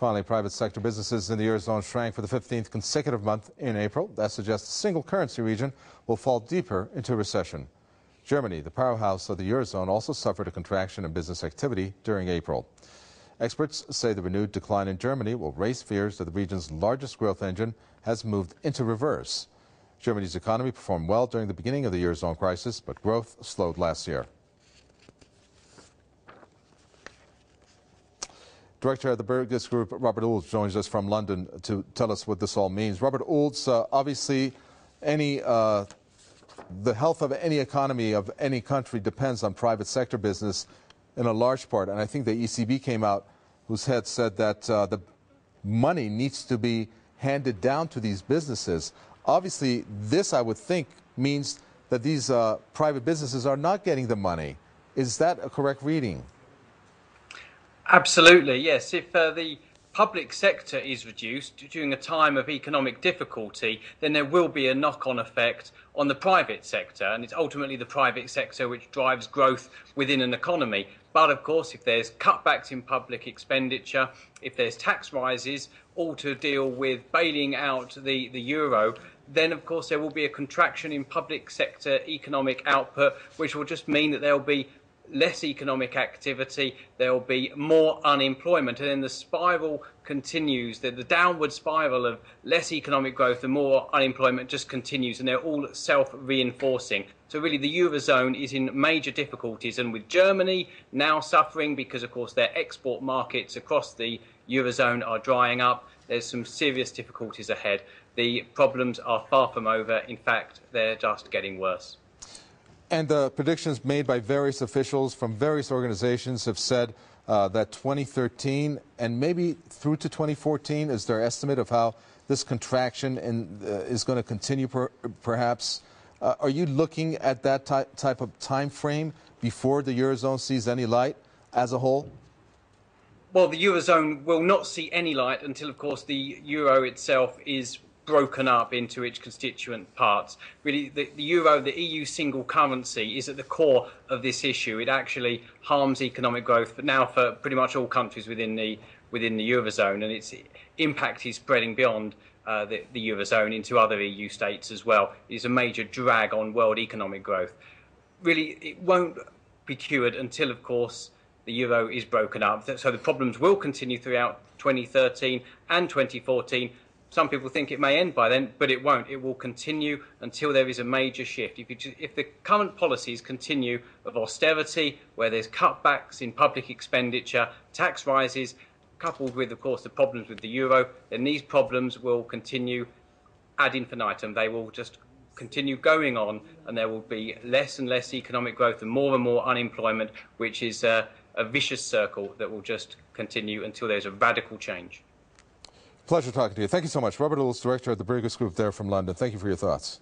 Finally, private sector businesses in the eurozone shrank for the 15th consecutive month in April. That suggests the single currency region will fall deeper into recession. Germany, the powerhouse of the eurozone, also suffered a contraction in business activity during April. Experts say the renewed decline in Germany will raise fears that the region's largest growth engine has moved into reverse. Germany's economy performed well during the beginning of the eurozone crisis, but growth slowed last year. Director of the Burgess Group, Robert Ould, joins us from London to tell us what this all means. Robert Ould, obviously, the health of any economy of any country depends on private sector business in a large part. And I think the ECB came out, whose head said that the money needs to be handed down to these businesses. Obviously, this, I would think, means that these private businesses are not getting the money. Is that a correct reading? Absolutely, yes. If the public sector is reduced during a time of economic difficulty, then there will be a knock-on effect on the private sector, and it's ultimately the private sector which drives growth within an economy. But of course, if there's cutbacks in public expenditure, if there's tax rises, all to deal with bailing out the euro, then of course there will be a contraction in public sector economic output, which will just mean that there will be less economic activity, there will be more unemployment, and then the spiral continues. The downward spiral of less economic growth and more unemployment just continues, and they're all self-reinforcing. So really the eurozone is in major difficulties, and with Germany now suffering because of course their export markets across the eurozone are drying up, there's some serious difficulties ahead. The problems are far from over. In fact, they're just getting worse. And the predictions made by various officials from various organizations have said that 2013 and maybe through to 2014 is their estimate of how this contraction is going to continue, perhaps. Are you looking at that type of time frame before the eurozone sees any light as a whole? Well, the eurozone will not see any light until, of course, the euro itself is broken up into its constituent parts. Really, the euro, the EU single currency, is at the core of this issue. It actually harms economic growth, but now for pretty much all countries within the eurozone, and its impact is spreading beyond the eurozone into other EU states as well. It is a major drag on world economic growth. Really, it won't be cured until, of course, the euro is broken up. So the problems will continue throughout 2013 and 2014. Some people think it may end by then, but it won't. It will continue until there is a major shift. If the current policies continue of austerity, where there's cutbacks in public expenditure, tax rises, coupled with, of course, the problems with the euro, then these problems will continue ad infinitum. They will just continue going on, and there will be less and less economic growth and more unemployment, which is a vicious circle that will just continue until there's a radical change. Pleasure talking to you. Thank you so much. Robert Ould, Director of the Burgess Group there from London. Thank you for your thoughts.